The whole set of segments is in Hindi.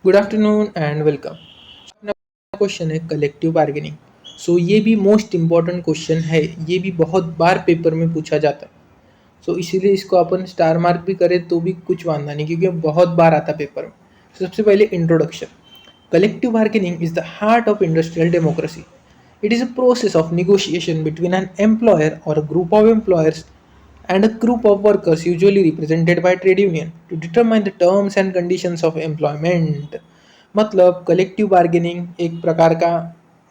Good afternoon and welcome. अपना क्वेश्चन है कलेक्टिव बार्गेनिंग। सो ये भी मोस्ट इम्पॉर्टेंट क्वेश्चन है, ये भी बहुत बार पेपर में पूछा जाता है। सो इसीलिए इसको अपन स्टार मार्क भी करें तो भी कुछ वांदा नहीं, क्योंकि बहुत बार आता है पेपर में। सबसे पहले introduction. Collective bargaining is the heart of industrial democracy. It is a process of negotiation between an employer or a group of employers and a group of workers usually represented by trade union to determine the terms and conditions of employment. मतलब कलेक्टिव बार्गेनिंग एक प्रकार का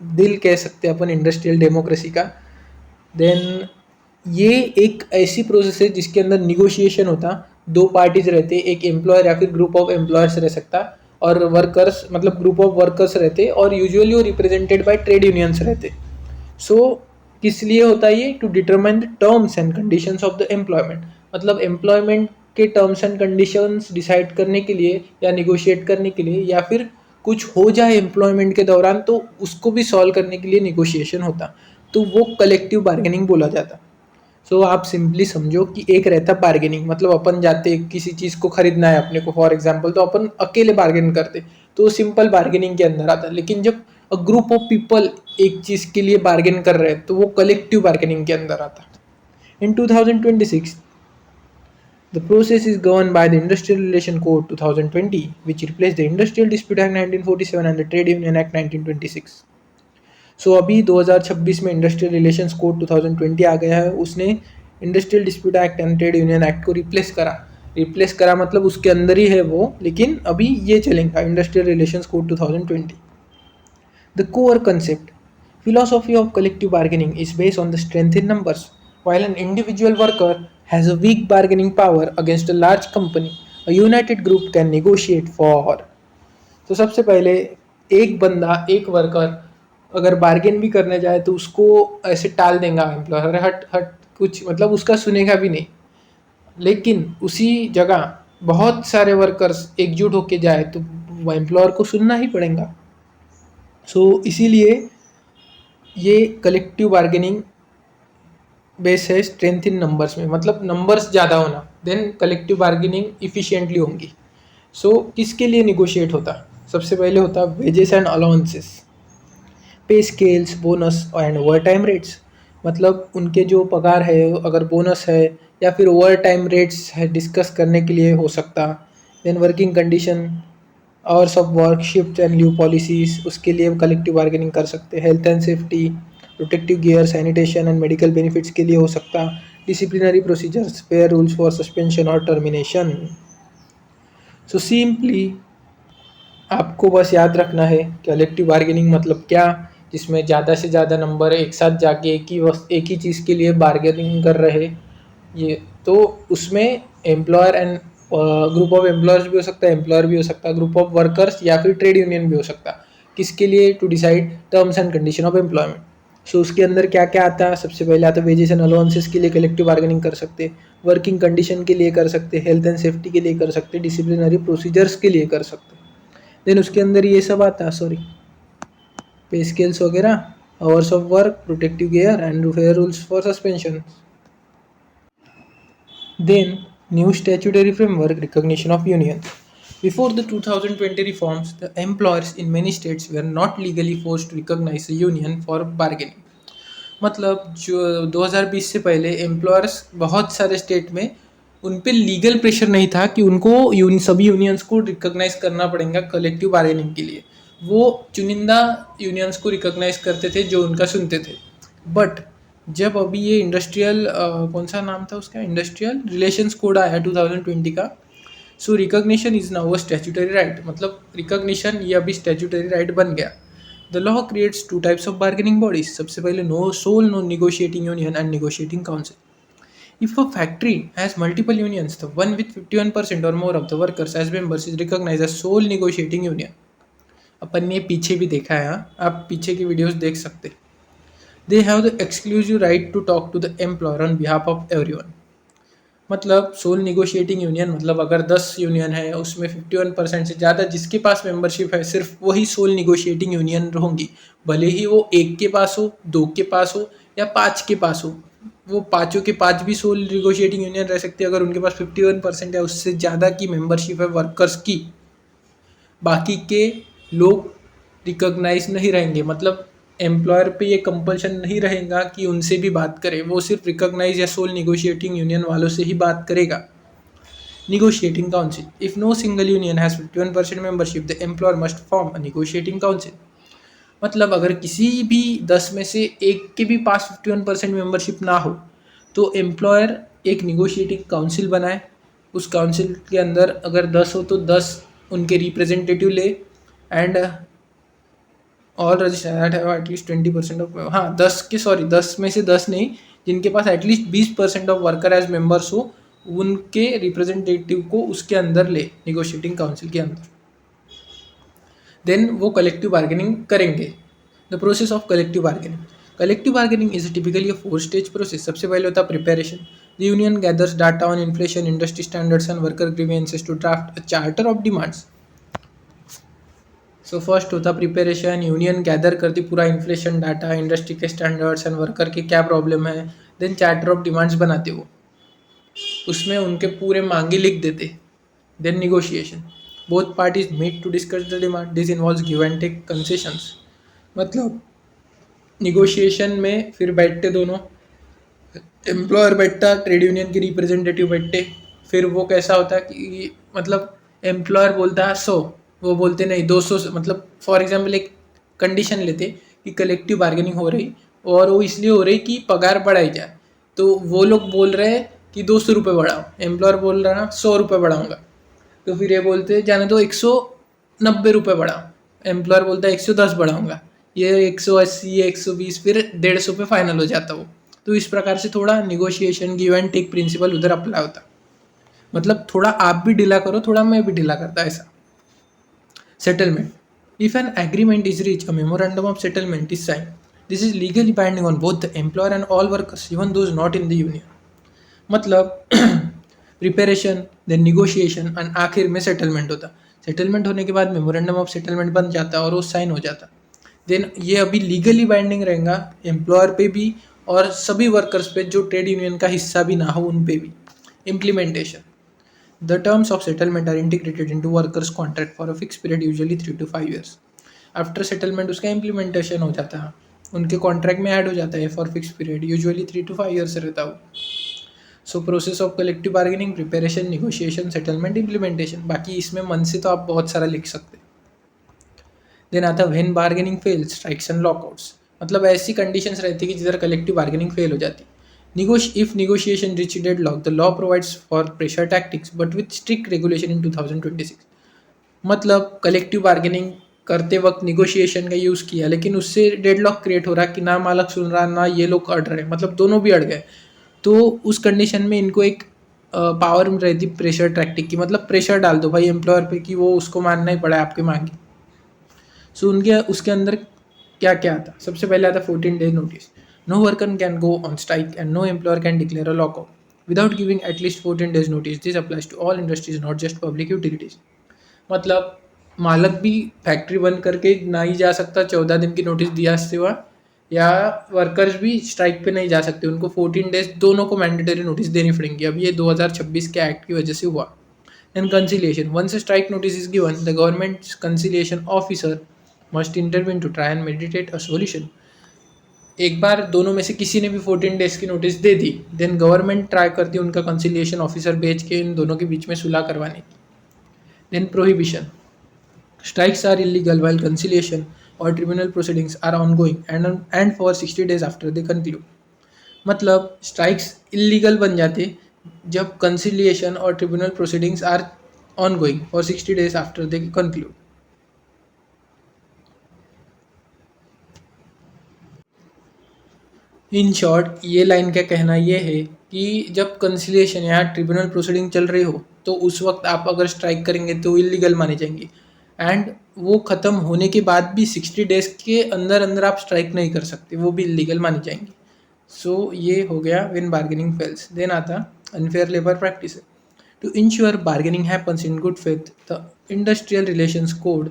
दिल कह सकते हैं अपन इंडस्ट्रियल डेमोक्रेसी का। देन ये एक ऐसी प्रोसेस है जिसके अंदर निगोशिएशन होता, दो पार्टीज रहते, एक एम्प्लॉयर या फिर ग्रुप ऑफ एम्प्लॉयर्स रह सकता और वर्कर्स मतलब ग्रुप ऑफ वर्कर्स रहते, और यूजुअली वो रिप्रेजेंटेड बाय ट्रेड यूनियंस रहते। सो किस लिए होता है ये? To determine the terms and conditions of the employment. मतलब एम्प्लॉयमेंट के टर्म्स एंड कंडीशंस डिसाइड करने के लिए या निगोशिएट करने के लिए, या फिर कुछ हो जाए एम्प्लॉयमेंट के दौरान तो उसको भी सॉल्व करने के लिए निगोशिएशन होता, तो वो कलेक्टिव बार्गेनिंग बोला जाता। सो आप सिंपली समझो कि एक रहता बार्गेनिंग, मतलब अपन जाते किसी चीज़ को खरीदना है अपने को फॉर एग्जांपल, तो अपन अकेले बार्गेन करते, तो सिंपल बार्गेनिंग के अंदर आता। लेकिन जब अ ग्रुप ऑफ पीपल एक चीज़ के लिए बार्गेन कर रहे हैं तो वो कलेक्टिव बार्गेनिंग के अंदर आता। इन 2026 the process is governed by the Industrial Relation Code 2020, which replaced the Industrial Dispute Act 1947 and the Trade Union Act 1926. सो अभी 2026 में इंडस्ट्रियल रिलेशंस कोड 2020 आ गया है, उसने industrial dispute act and trade union act को रिप्लेस करा मतलब उसके अंदर ही है वो, लेकिन अभी ये चलेगा industrial relations code 2020। The core concept philosophy of collective bargaining is based on the strength in numbers. While an individual worker has a weak bargaining power against a large company, a united group can negotiate for। तो सबसे पहले एक बंदा एक वर्कर अगर बार्गेन भी करने जाए तो उसको ऐसे टाल देगा एम्प्लॉयर, अरे हट हट, कुछ मतलब उसका सुनेगा भी नहीं। लेकिन उसी जगह बहुत सारे वर्कर्स एकजुट होके जाए तो एम्प्लॉयर को सुनना ही पड़ेगा। इसीलिए ये कलेक्टिव बार्गेनिंग बेस है स्ट्रेंथ इन नंबर्स में, मतलब नंबर्स ज़्यादा होना, देन कलेक्टिव बार्गेनिंग इफिशिएंटली होंगी। किसके लिए निगोशिएट होता? सबसे पहले होता वेजेस एंड अलाउंसेस, पे scales, bonus and over time rates. मतलब उनके जो पगार है, अगर बोनस है या फिर ओवर टाइम रेट्स है, डिस्कस करने के लिए हो सकता। Then working condition, hours of work, shift and leave policies, उसके लिए कलेक्टिव बार्गेनिंग कर सकते। Health and safety, protective gear, sanitation and medical benefits के लिए हो सकता। Disciplinary procedures, fair rules for suspension और टर्मिनेशन। सिंपली आपको बस याद रखना है कलेक्टिव बार्गेनिंग मतलब क्या, जिसमें ज़्यादा से ज़्यादा नंबर एक साथ जाके एक ही चीज़ के लिए बार्गेनिंग कर रहे। ये तो उसमें employer and group of employers भी हो सकता है, एम्प्लॉयर भी हो सकता है, ग्रुप ऑफ वर्कर्स या फिर ट्रेड यूनियन भी हो सकता है। किसके लिए? To decide terms and condition of employment. उसके अंदर क्या क्या आता है? सबसे पहले आता है वेजेस एंड अलाउंसेस के लिए कलेक्टिव बार्गेनिंग कर सकते, वर्किंग कंडीशन के लिए कर सकते, हेल्थ एंड सेफ्टी के लिए कर सकते, डिसिप्लिनरी प्रोसीजर्स के लिए कर सकते। देन उसके अंदर ये सब आता है, सॉरी, पे स्केल्स वगैरह, hours of work, protective gear and fair rules for suspension. Then new statutory framework, recognition of unions. Before the 2020 reforms, the employers in many states were not legally forced to recognize a union for bargaining. मतलब जो 2020 से पहले एम्प्लॉयर्स बहुत सारे स्टेट में उन पे लीगल प्रेशर नहीं था कि उनको सभी यूनियंस को रिकॉग्नाइज करना पड़ेगा कलेक्टिव बार्गेनिंग के लिए। वो चुनिंदा यूनियंस को रिकॉग्नाइज करते थे जो उनका सुनते थे। बट जब अभी ये इंडस्ट्रियल कौन सा नाम था उसका, इंडस्ट्रियल रिलेशंस कोड आया 2020 का, recognition is now a statutory right, मतलब रिकॉग्निशन ये अभी स्टैट्यूटरी राइट बन गया। The law creates two types of bargaining bodies. सबसे पहले no negotiating union and negotiating council. If a factory has multiple unions, the one with 51% or more of the workers as members is recognized as sole negotiating union. अपन ने पीछे भी देखा है, हाँ? आप पीछे की वीडियोस देख सकते। They have the exclusive right to talk to the employer on behalf of everyone. मतलब सोल निगोशिएटिंग यूनियन मतलब अगर 10 यूनियन है उसमें 51% से ज़्यादा जिसके पास मेंबरशिप है सिर्फ वही सोल निगोशिएटिंग यूनियन होंगी। भले ही वो एक के पास हो, दो के पास हो या पाँच के पास हो, वो पाँचों के पाँच भी सोल निगोशिएटिंग यूनियन रह सकती है अगर उनके पास 51% या उससे ज़्यादा की मेंबरशिप है वर्कर्स की। बाकी के लोग रिकॉग्नाइज नहीं रहेंगे, मतलब एम्प्लॉयर पे ये कंपल्शन नहीं रहेगा कि उनसे भी बात करे, वो सिर्फ रिकॉग्नाइज या सोल निगोशिएटिंग यूनियन वालों से ही बात करेगा। Negotiating council. If no single union has 51% membership, the employer must form a negotiating council. मतलब अगर किसी भी 10 में से एक के भी पास 51% मेंबरशिप ना हो तो एम्प्लॉयर एक निगोशिएटिंग काउंसिल बनाए। उस काउंसिल के अंदर अगर 10 हो तो 10 उनके रिप्रेजेंटेटिव ले, and all registered have at least 20% ऑफ, हाँ 10 में से 10 नहीं, जिनके पास at least 20% of worker as members हो उनके रिप्रेजेंटेटिव को उसके अंदर ले, निगोशिएटिंग काउंसिल के अंदर। देन वो कलेक्टिव बार्गेनिंग करेंगे। The process of collective bargaining. Collective bargaining is typically a 4-stage process. सबसे पहले होता है preparation. The union gathers data on inflation, industry standards and worker grievances to draft a charter of demands. So first होता प्रिपेरेशन, यूनियन गैदर करती पूरा इन्फ्लेशन डाटा, इंडस्ट्री के स्टैंडर्ड्स एंड वर्कर के क्या प्रॉब्लम है। देन चार्टर ऑफ डिमांड्स बनाते वो, उसमें उनके पूरे मांगे लिख देते। Then negotiation, both parties meet to discuss the demand, this involves give and take concessions. मतलब निगोशिएशन में फिर बैठते दोनों, एम्प्लॉयर बैठता, ट्रेड यूनियन के रिप्रेजेंटेटिव बैठते। फिर वो कैसा होता है कि मतलब एम्प्लॉयर बोलता है 100, वो बोलते नहीं 200, मतलब फॉर एग्जांपल एक कंडीशन लेते कि कलेक्टिव बार्गेनिंग हो रही और वो इसलिए हो रही कि पगार बढ़ाई जाए, तो वो लोग बोल रहे हैं कि 200 रुपये बढ़ाओ, एम्प्लॉयर बोल रहा है 100 रुपये बढ़ाऊँगा, तो फिर ये बोलते जाने दो 190 रुपये बढ़ाओ, एम्प्लॉयर बोलता है 110 बढ़ाऊँगा, ये 180, 120, फिर 150 पे फाइनल हो जाता वो। तो इस प्रकार से थोड़ा negotiation give and take principle उधर अप्लाई होता, मतलब थोड़ा आप भी ढीला करो, थोड़ा मैं भी ढीला करता, ऐसा। Settlement. If an agreement is reach, a memorandum of settlement is sine, this is legally binding on both the employer and all workers even those not in the union. मतलब प्रिपेरेशन, देन निगोशिएशन एंड आखिर में सेटलमेंट होता। सेटलमेंट होने के बाद मेमोरेंडम ऑफ सेटलमेंट बन जाता और वो साइन हो जाता। देन ये अभी लीगली बाइंडिंग रहेगा एम्प्लॉयर पे भी और सभी वर्कर्स पे जो ट्रेड यूनियन का हिस्सा भी ना हो उन पे भी। Implementation, the terms of settlement are integrated into workers contract for a fix period usually 3 to 5 years। After settlement उसका इम्प्लीमेंटेशन हो जाता है, उनके कॉन्ट्रैक्ट में ऐड हो जाता है for fix period, usually 3 to 5 years रहता हो। So process of collective bargaining, preparation, negotiation, settlement, implementation. बाकी इसमें मन से तो आप बहुत सारा लिख सकते हैं। देन आता है when bargaining fail, strikes and lockouts. मतलब ऐसी कंडीशंस रहती है कि जिधर कलेक्टिव बार्गेनिंग फेल हो जाती। If negotiation reach deadlock, the law provides for pressure tactics, but with strict regulation in 2026। मतलब कलेक्टिव बार्गेनिंग करते वक्त निगोशिएशन का यूज़ किया, लेकिन उससे डेडलॉक क्रिएट हो रहा कि ना मालक सुन रहा ना ये लोग अड़ रहे, मतलब दोनों भी अड़ गए। तो उस कंडीशन में इनको एक पावर रहती प्रेशर टैक्टिक की, मतलब प्रेशर डाल दो भाई एम्प्लॉयर पे कि वो उसको मानना ही पड़ा आपके मांगे। सो उनके उसके अंदर क्या क्या आता, सबसे पहले आता 14 days notice. No worker can go on strike and no employer can declare a lockout without giving at least 14 days notice. This applies to all industries not just public utilities. मतलब मालक भी फैक्ट्री बंद करके ना ही जा सकता 14 दिन की नोटिस दिया सिवा, या वर्कर्स भी स्ट्राइक पे नहीं जा सकते, उनको 14 days दोनों को मैंडेटरी नोटिस देनी पड़ेंगी। अब ये 2026 के एक्ट की वजह से हुआ। And conciliation, once strike notice is given the government conciliation officer must intervene to try and meditate a solution. एक बार दोनों में से किसी ने भी 14 days की नोटिस दे दी, देन गवर्नमेंट ट्राई करती है उनका कंसिलिएशन ऑफिसर भेज के इन दोनों के बीच में सुलह करवाने की। Then prohibition, strikes are illegal while conciliation or tribunal proceedings are ongoing and for 60 days after they conclude। मतलब स्ट्राइक्स इलीगल बन जाते जब कंसिलिएशन और tribunal proceedings are ongoing for 60 days after they conclude. In short ये लाइन का कहना ये है कि जब कंसिलिएशन या ट्रिब्यूनल प्रोसीडिंग चल रही हो तो उस वक्त आप अगर स्ट्राइक करेंगे तो इलीगल मानी जाएंगी, एंड वो ख़त्म होने के बाद भी 60 days के अंदर अंदर आप स्ट्राइक नहीं कर सकते, वो भी इलीगल मानी जाएंगी। सो ये हो गया व्हेन बार्गेनिंग फेल्स। देन आता unfair labour practice. To ensure bargaining happens in good faith, the industrial relations code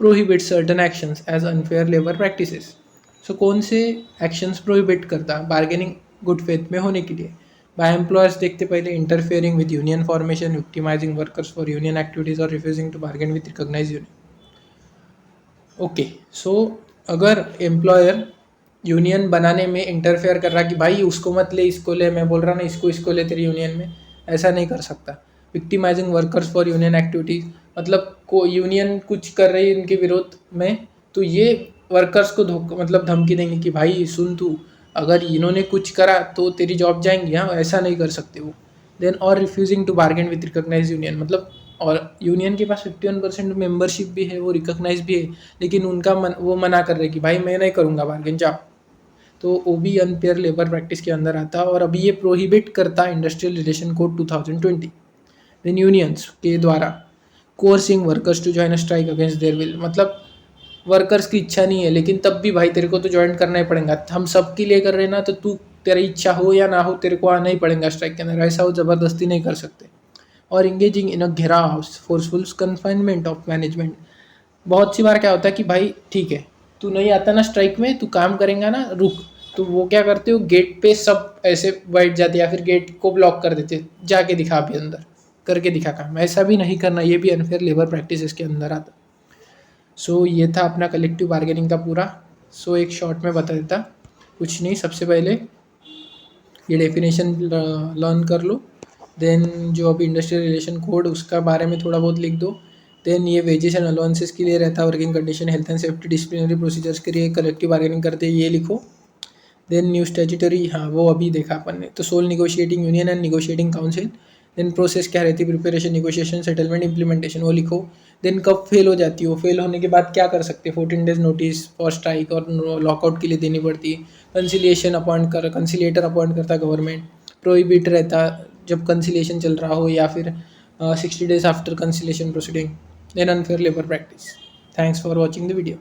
prohibit certain actions as unfair labour practices. So कौन से एक्शंस प्रोहिबिट करता बार्गेनिंग गुड फेथ में होने के लिए? बाय एम्प्लॉयर्स देखते पहले, interfering with union formation, victimising workers for union activities और refusing to bargain with recognise union. Okay, so अगर एम्प्लॉयर यूनियन बनाने में इंटरफेयर कर रहा कि भाई उसको मत ले, इसको ले, मैं बोल रहा ना इसको ले तेरी यूनियन में, ऐसा नहीं कर सकता। विक्टिमाइजिंग वर्कर्स फॉर यूनियन एक्टिविटीज़, मतलब को यूनियन कुछ कर रही है इनके विरोध में, तो ये वर्कर्स को मतलब धमकी देंगे कि भाई सुन तू, अगर इन्होंने कुछ करा तो तेरी जॉब जाएंगी, हाँ ऐसा नहीं कर सकते वो। देन और refusing to bargain with recognize union, मतलब और यूनियन के पास 51% मेंबरशिप भी है, वो रिकॉग्नाइज भी है, लेकिन उनका वो मना कर रहे कि भाई मैं नहीं करूँगा बार्गेन, जाओ। तो वो भी अनफेयर लेबर प्रैक्टिस के अंदर आता है, और अभी ये प्रोहिबिट करता है industrial relation code 2020। Then unions के द्वारा coercing workers to join strike against their will, मतलब वर्कर्स की इच्छा नहीं है लेकिन तब भी भाई तेरे को तो ज्वाइन करना ही पड़ेगा, हम सब के लिए कर रहे हैं ना, तो तू तेरी इच्छा हो या ना हो तेरे को आना ही पड़ेगा स्ट्राइक के अंदर, ऐसा वो ज़बरदस्ती नहीं कर सकते। और इंगेजिंग इन अ घेराव फोर्सफुल कन्फाइनमेंट ऑफ मैनेजमेंट, बहुत सी बार क्या होता है कि भाई ठीक है तू नहीं आता ना स्ट्राइक में, तू काम करेंगा ना, रुक, तो वो क्या करते हो गेट पे सब ऐसे बैठ जाते या फिर गेट को ब्लॉक कर देते, जाके दिखा भी अंदर, करके दिखा काम, ऐसा भी नहीं करना, ये भी अनफेयर लेबर प्रैक्टिस इसके अंदर आता। सो ये था अपना कलेक्टिव बार्गेनिंग का पूरा। सो एक शॉर्ट में बता देता, कुछ नहीं, सबसे पहले ये डेफिनेशन लर्न कर लो, देन जो अभी इंडस्ट्रियल रिलेशन कोड उसका बारे में थोड़ा बहुत लिख दो, देन ये वेजेस एंड अलाउंसेस के लिए रहता है, working condition, health and safety, disciplinary procedures के लिए कलेक्टिव बार्गेनिंग करते हैं, ये लिखो। देन न्यू स्टैट्यूटरी, हाँ वो अभी देखा अपन ने, तो sole negotiating union and negotiating council. Then process क्या रहती है, प्रिपरेशन, निगोशिएशन, सेटलमेंट, इंप्लीमेंटेशन, वो लिखो। देन कब फेल हो जाती है, वो फेल होने के बाद क्या कर सकते हैं, 14 डेज नोटिस फॉर स्ट्राइक और लॉकआउट के लिए देनी पड़ती है। कंसिलिएशन कंसिलिएटर अपॉइंट करता है गवर्नमेंट। प्रोहिबिट रहता जब कंसिलिएशन चल रहा हो, या फिर 60 days after conciliation proceeding. Then unfair labour practice. Thanks for watching the video.